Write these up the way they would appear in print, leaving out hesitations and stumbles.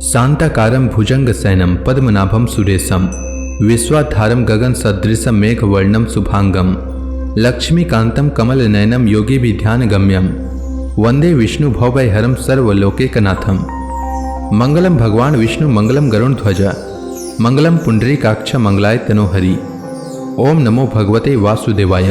शांताकारं भुजंगशयनं पद्मनाभं सुरेशं विश्वाधारं गगनसदृशं मेघवर्णं शुभांगं लक्ष्मीकान्तं कमलनयनं योगिभिध्यानगम्यं वंदे विष्णुभवभयहरं सर्वलोकैकनाथं। मंगलम भगवान विष्णु मंगलम गरुड़ध्वज मंगलम पुंडरीकाक्ष मंगलाय तनोहरि। ओम नमो भगवते वासुदेवाय।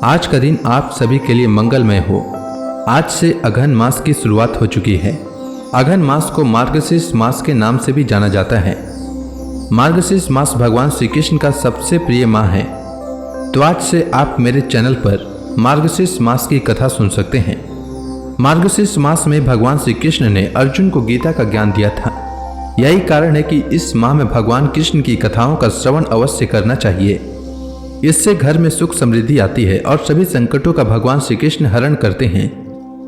आज का दिन आप सभी के लिए मंगलमय हो। आज से अघन मास की शुरुआत हो चुकी है। अघन मास को मार्गशीर्ष मास के नाम से भी जाना जाता है। मार्गशीर्ष मास भगवान श्री कृष्ण का सबसे प्रिय माह है। तो आज से आप मेरे चैनल पर मार्गशीर्ष मास की कथा सुन सकते हैं। मार्गशीर्ष मास में भगवान श्री कृष्ण ने अर्जुन को गीता का ज्ञान दिया था। यही कारण है कि इस माह में भगवान कृष्ण की कथाओं का श्रवण अवश्य करना चाहिए। इससे घर में सुख समृद्धि आती है और सभी संकटों का भगवान श्री कृष्ण हरण करते हैं।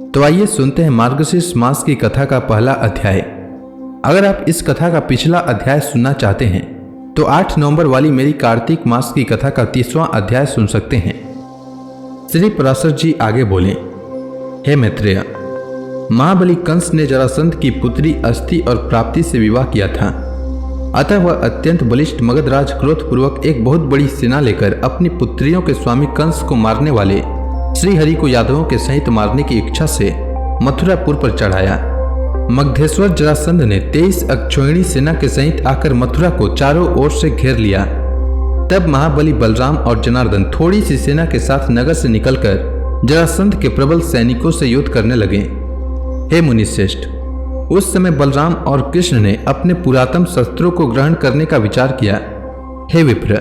तो आइए सुनते हैं मार्गशीर्ष मास की कथा का पहला अध्याय। अगर आप इस कथा का पिछला अध्याय सुनना चाहते हैं तो 8 नवंबर वाली मेरी कार्तिक मास की कथा का 30वां अध्याय सुन सकते हैं। श्री पराशर जी आगे बोले, हे मैत्रेय, महाबली कंस ने जरासंध की पुत्री अस्थि और प्राप्ति से विवाह किया था। अतः वह अत्यंत बलिष्ठ मगधराज क्रोधपूर्वक एक बहुत बड़ी सेना लेकर अपनी पुत्रियों के स्वामी कंस को मारने वाले श्रीहरि को यादवों के सहित मारने की इच्छा से मथुरापुर पर चढ़ाया। मगधेश्वर जरासंध ने 23 अक्षौहिणी सेना के सहित आकर मथुरा को चारों ओर से घेर लिया। तब महाबली बलराम और जनार्दन थोड़ी सी सेना के साथ नगर से निकलकर जरासंध के प्रबल सैनिकों से युद्ध करने लगे। हे मुनिश्रेष्ठ, उस समय बलराम और कृष्ण ने अपने पुरातन शस्त्रों को ग्रहण करने का विचार किया। हे विप्र,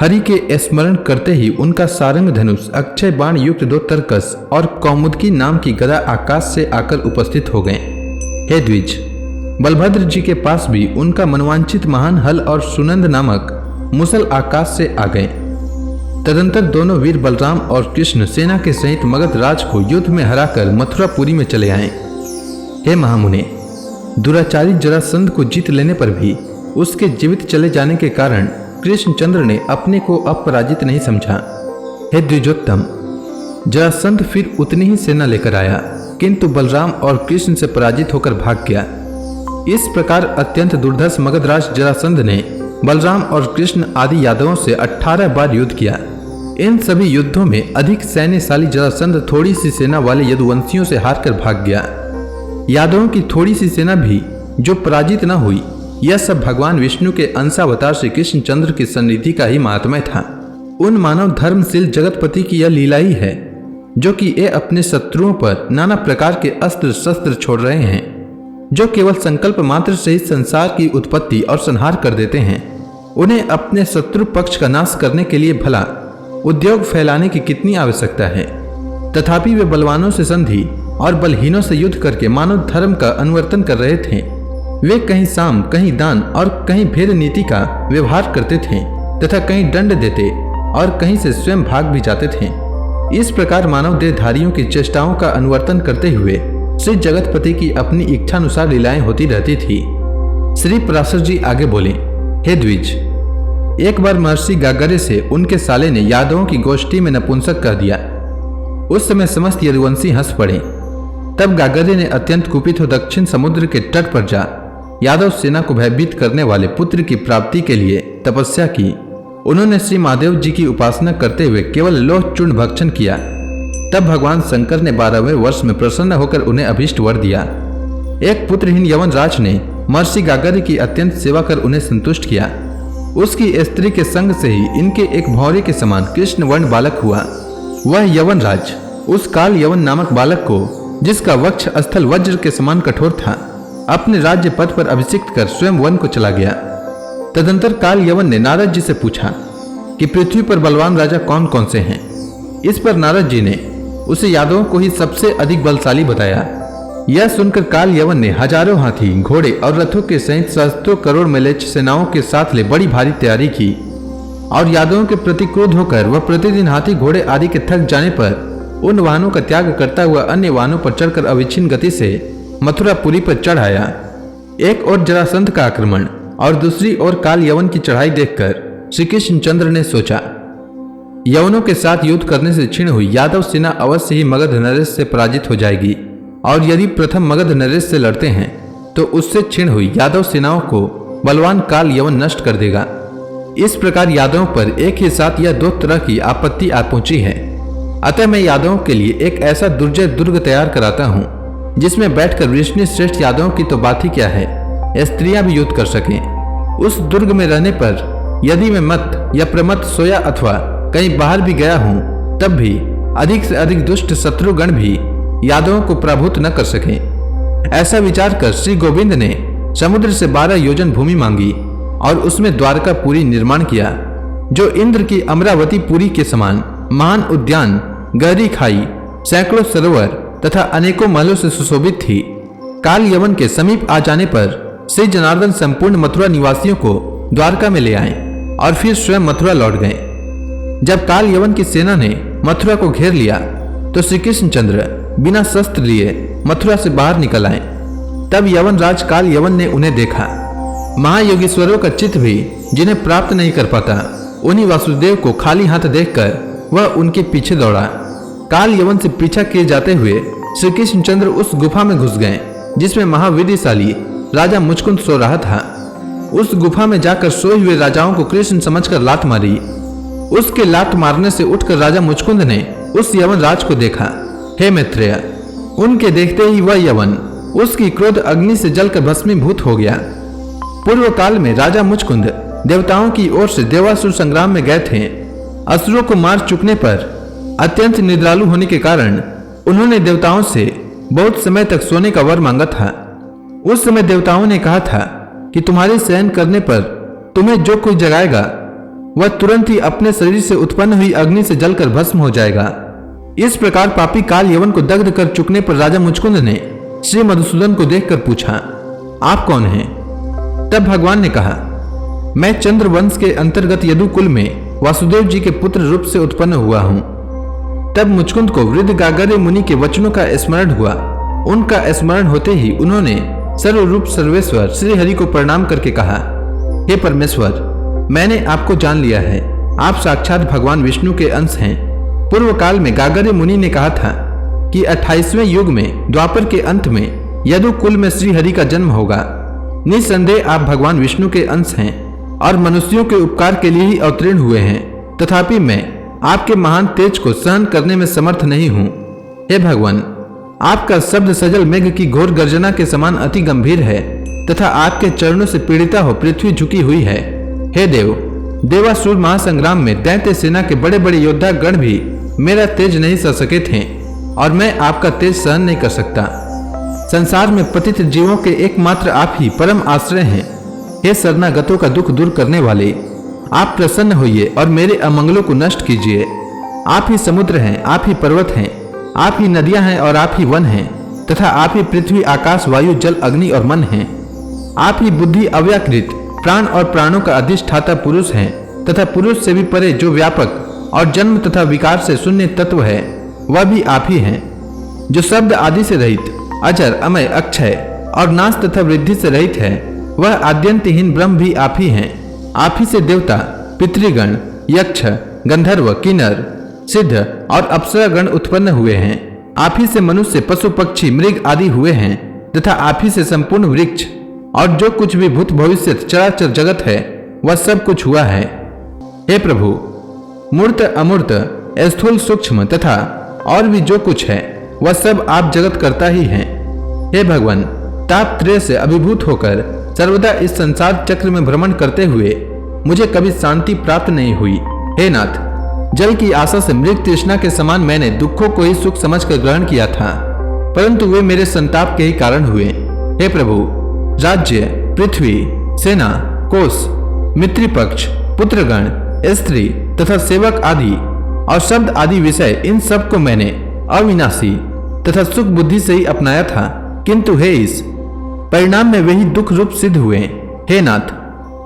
हरि के स्मरण करते ही उनका सारंग धनुष, अक्षय बाण युक्त 2 तरकस और कौमुदकी नाम की गदा आकाश से आकर उपस्थित हो गए। हे द्विज, बलभद्र जी के पास भी उनका मनवांचित महान हल और सुनंद नामक मुसल आकाश से आ गए। तदंतर दोनों वीर बलराम और कृष्ण सेना के सहित मगध राज को युद्ध में हराकर मथुरापुरी में चले आए। हे महामुने, दुराचारी जरासंध को जीत लेने पर भी उसके जीवित चले जाने के कारण कृष्णचंद्र ने अपने को अपराजित नहीं समझा। हे द्विजोत्तम, जरासंध फिर उतनी ही सेना लेकर आया, किंतु बलराम और कृष्ण से पराजित होकर भाग गया। इस प्रकार अत्यंत दुर्धर्ष मगधराज जरासंध ने बलराम और कृष्ण आदि यादवों से 18 बार युद्ध किया। इन सभी युद्धों में अधिक सैन्यशाली जरासंध थोड़ी सी सेना वाले यदुवंशियों से हारकर भाग गया। यादवों की थोड़ी सी सेना भी जो पराजित न हुई, यह सब भगवान विष्णु के अंशावतार श्री कृष्णचंद्र की सन्निधि का ही महात्म्य था। उन मानव धर्मशील जगतपति की यह लीला ही है जो कि ये अपने शत्रुओं पर नाना प्रकार के अस्त्र शस्त्र छोड़ रहे हैं, जो केवल संकल्प मात्र से ही संसार की उत्पत्ति और संहार कर देते हैं। उन्हें अपने शत्रु पक्ष का नाश करने के लिए भला उद्योग फैलाने की कितनी आवश्यकता है, तथापि वे बलवानों से संधि और बलहीनों से युद्ध करके मानव धर्म का अनुवर्तन कर रहे थे। वे कहीं साम, कहीं दान और कहीं भेद नीति का व्यवहार करते थे तथा कहीं दंड देते और कहीं से स्वयं भाग भी जाते थे। इस प्रकार मानव देहधारियों की चेष्टाओं का अनुवर्तन करते हुए श्री जगतपति की अपनी इच्छानुसार लीलाएं होती रहती थी। श्री पराशर जी आगे बोले, हे द्विज, एक बार महर्षि गागर्य से उनके साले ने यादवों की गोष्ठी में नपुंसक कह दिया। उस समय समस्त यदुवंशी हंस पड़े। तब गागर्य ने अत्यंत कुपित हो दक्षिण समुद्र के तट पर जा यादव सेना को भयभीत करने वाले पुत्र की प्राप्ति के लिए तपस्या की। उन्होंने श्री महादेव जी की उपासना करते हुए केवल लोह चूर्ण भक्षण किया। तब भगवान शंकर ने 12वें वर्ष में प्रसन्न होकर उन्हें अभीष्ट वर दिया। एक पुत्रहीन यवन राज ने महर्षि गागर्य की अत्यंत सेवा कर उन्हें संतुष्ट किया। उसकी स्त्री के संग से ही इनके एक भौरे के समान कृष्ण वर्ण बालक हुआ। वह यवन राज उस काल यवन नामक बालक को, जिसका वक्ष स्थल वज्र के समान कठोर था, अपने राज्य पद पर अभिषिक्त कर स्वयं वन को चला गया। तदंतर काल यवन ने नारद जी से पूछा कि पृथ्वी पर बलवान राजा कौन कौन से हैं। इस पर नारद जी ने उसे यादवों को ही सबसे अधिक बलशाली बताया। यह सुनकर काल यवन ने हजारों हाथी, घोड़े और रथों के सहित सहस्त्रों करोड़ मैलेच्छ सेनाओं के साथ ले बड़ी भारी तैयारी की और यादवों के प्रति क्रोध होकर वह प्रतिदिन हाथी घोड़े आदि के थक जाने पर उन वाहनों का त्याग करता हुआ अन्य वाहनों पर चढ़कर अविच्छिन्न गति से मथुरापुरी पर चढ़ आया। एक ओर जरासंध का आक्रमण और दूसरी ओर काल यवन की चढ़ाई देखकर श्री कृष्णचंद्र ने सोचा, यवनों के साथ युद्ध करने से क्षीण हुई यादव सेना अवश्य ही मगध नरेश से पराजित हो जाएगी, और यदि प्रथम मगध नरेश से लड़ते हैं तो उससे क्षीण हुई यादव सेनाओं को बलवान काल यवन नष्ट कर देगा। इस प्रकार यादवों पर एक ही साथ यह दो तरह की आपत्ति आ पहुंची है। अतः मैं यादवों के लिए एक ऐसा दुर्जय दुर्ग तैयार कराता हूँ जिसमें बैठकर विष्णु श्रेष्ठ यादवों की तो बात ही क्या है, स्त्रियां भी युद्ध कर सकें। उस दुर्ग में रहने पर यदि मैं मत या प्रमत सोया अथवा कहीं बाहर भी गया हूँ तब भी अधिक से अधिक दुष्ट शत्रुगण भी यादवों को पराभूत न कर सकें। ऐसा विचार कर श्री गोविंद ने समुद्र से 12 योजन भूमि मांगी और उसमें द्वारका पुरी निर्माण किया, जो इंद्र की अमरावती पुरी के समान महान उद्यान, गहरी खाई, सैकड़ों सरोवर तथा अनेकों महलों से सुशोभित थी। काल यवन के समीप आ जाने पर श्री जनार्दन संपूर्ण मथुरा निवासियों को द्वारका में ले आए और फिर स्वयं मथुरा लौट गए। जब काल यवन की सेना ने मथुरा को घेर लिया तो श्री कृष्णचंद्र बिना शस्त्र लिए मथुरा से बाहर निकल आए। तब यवन राज काल यवन ने उन्हें देखा। महायोगीश्वरों का चित्त भी जिन्हें प्राप्त नहीं कर पाता, उन्हीं वासुदेव को खाली हाथ देखकर वह उनके पीछे दौड़ा। काल यवन से पीछा किए जाते हुए श्री कृष्णचंद्र उस गुफा में घुस गए जिसमें महाविधिशाली राजा मुचकुंद सो रहा था। उस गुफा में जाकर सोए हुए राजाओं को कृष्ण समझकर लात मारी। उसके लात मारने से उठकर राजा मुचकुंद ने उस यवन राज को देखा। हे मैत्रेय, उनके देखते ही वह यवन उसकी क्रोध अग्नि से जलकर भस्मीभूत हो गया। पूर्व काल में राजा मुचकुंद देवताओं की ओर से देवासुर संग्राम में गए थे। असुरों को मार चुकने पर अत्यंत निद्रालु होने के कारण उन्होंने देवताओं से बहुत समय तक सोने का वर मांगा था। उस समय देवताओं ने कहा था कि तुम्हारे शयन करने पर तुम्हें जो कोई जगाएगा वह तुरंत ही अपने शरीर से उत्पन्न हुई अग्नि से जलकर भस्म हो जाएगा। इस प्रकार पापी काल यवन को दग्ध कर चुकने पर राजा मुचकुंद ने श्री मधुसूदन को देखकर पूछा, आप कौन हैं? तब भगवान ने कहा, मैं चंद्र वंश के अंतर्गत यदुकुल में वासुदेव जी के पुत्र रूप से उत्पन्न हुआ हूं। तब मुचकुंद को वृद्ध गागर्य मुनि के वचनों का स्मरण हुआ। उनका स्मरण होते ही उन्होंने सर्वरूप सर्वेश्वर श्री हरि को प्रणाम करके कहा, हे परमेश्वर, मैंने आपको जान लिया है। आप साक्षात भगवान विष्णु के अंश हैं। पूर्व काल में गागर्य मुनि ने कहा था कि 28वें युग में द्वापर के अंत में यदुकुल में श्री हरि का जन्म होगा। निसंदेह आप भगवान विष्णु के अंश हैं और मनुष्यों के उपकार के लिए ही अवतीर्ण हुए हैं। तथापि मैं आपके महान तेज को सहन करने में समर्थ नहीं हूँ। हे भगवान, आपका शब्द सजल मेघ की घोर गर्जना के समान अति गंभीर है तथा आपके चरणों से पीड़िता हो पृथ्वी झुकी हुई है। हे देव, देवासुर महासंग्राम में दैत्य सेना के बड़े बड़े योद्धा गण भी मेरा तेज नहीं सह सके थे और मैं आपका तेज सहन नहीं कर सकता। संसार में पतित जीवों के एकमात्र आप ही परम आश्रय हैं। हे शरणागतों का दुख दूर करने वाले, आप प्रसन्न होइए और मेरे अमंगलों को नष्ट कीजिए। आप ही समुद्र हैं, आप ही पर्वत हैं, आप ही नदियां हैं और आप ही वन हैं तथा आप ही पृथ्वी, आकाश, वायु, जल, अग्नि और मन हैं। आप ही बुद्धि अव्याकृत प्राण और प्राणों का अधिष्ठाता पुरुष हैं तथा पुरुष से भी परे जो व्यापक और जन्म तथा विकार से शून्य तत्व है वह भी आप ही हैं। जो शब्द आदि से रहित, अजर, अमय, अक्षय और नाश तथा वृद्धि से रहित है वह आद्यंतहीन ब्रह्म भी आप ही हैं। आप ही से देवता, पितृगण, यक्ष, गंधर्व, किन्नर, सिद्ध और अप्सरागण उत्पन्न हुए हैं। आप ही से मनुष्य, पशु, पक्षी, मृग आदि हुए हैं तथा आप ही से संपूर्ण वृक्ष और जो कुछ भी भूत भविष्य चराचर जगत है वह सब कुछ हुआ है। हे प्रभु, मूर्त, अमूर्त, स्थूल, सूक्ष्म तथा और भी जो कुछ है वह सब आप जगत करता ही हैं। हे भगवान, ताप त्रय से अभिभूत होकर सर्वदा इस संसार चक्र में भ्रमण करते हुए मुझे कभी शांति प्राप्त नहीं हुई। हे नाथ, जल की आशा से मृग तृष्णा के समान मैंने दुखों को ही सुख समझकर ग्रहण किया था, परंतु वे मेरे संताप के ही कारण हुए। हे प्रभु, राज्य, पृथ्वी, सेना, कोष, मित्रपक्ष, पुत्रगण, स्त्री तथा सेवक आदि और शब्द आदि विषय, इन सब को मैंने अविनाशी तथा सुख बुद्धि से ही अपनाया था, किंतु हे इस परिणाम में वही दुख रूप सिद्ध हुए। हे नाथ,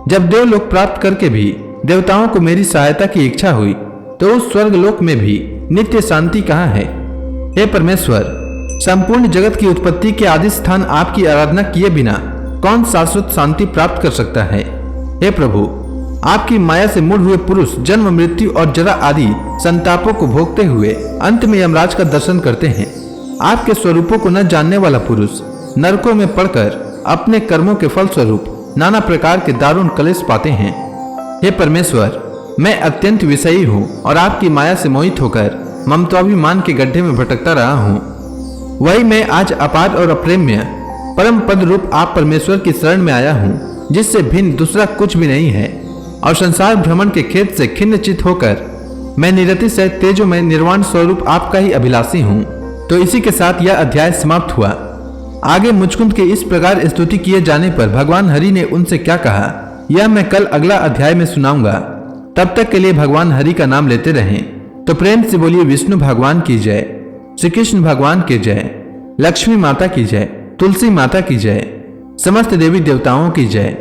जब देवलोक प्राप्त करके भी देवताओं को मेरी सहायता की इच्छा हुई तो उस स्वर्गलोक में भी नित्य शांति कहाँ है? हे परमेश्वर, संपूर्ण जगत की उत्पत्ति के आदि स्थान आपकी आराधना किए बिना कौन शाश्वत शांति प्राप्त कर सकता है? हे प्रभु, आपकी माया से मूढ़ हुए पुरुष जन्म, मृत्यु और जरा आदि संतापों को भोगते हुए अंत में यमराज का दर्शन करते हैं। आपके स्वरूपों को न जानने वाला पुरुष नरकों में पड़कर अपने कर्मों के फलस्वरूप नाना प्रकार के दारुण क्लेश पाते हैं। हे परमेश्वर, मैं अत्यंत विषयी हूँ और आपकी माया से मोहित होकर ममत्वाभिमान के गड्ढे में भटकता रहा हूँ। वही मैं आज अपार और अप्रेम्य परम पद रूप आप परमेश्वर की शरण में आया हूँ, जिससे भिन्न दूसरा कुछ भी नहीं है, और संसार भ्रमण के खेत से खिन्नचित होकर मैं निरति से तेजो में निर्वाण स्वरूप आपका ही अभिलाषी हूँ। तो इसी के साथ यह अध्याय समाप्त हुआ। आगे मुचकुंद के इस प्रकार स्तुति किए जाने पर भगवान हरि ने उनसे क्या कहा, यह मैं कल अगला अध्याय में सुनाऊंगा। तब तक के लिए भगवान हरि का नाम लेते रहें। तो प्रेम से बोलिए विष्णु भगवान की जय, श्री कृष्ण भगवान की जय, लक्ष्मी माता की जय, तुलसी माता की जय, समस्त देवी देवताओं की जय।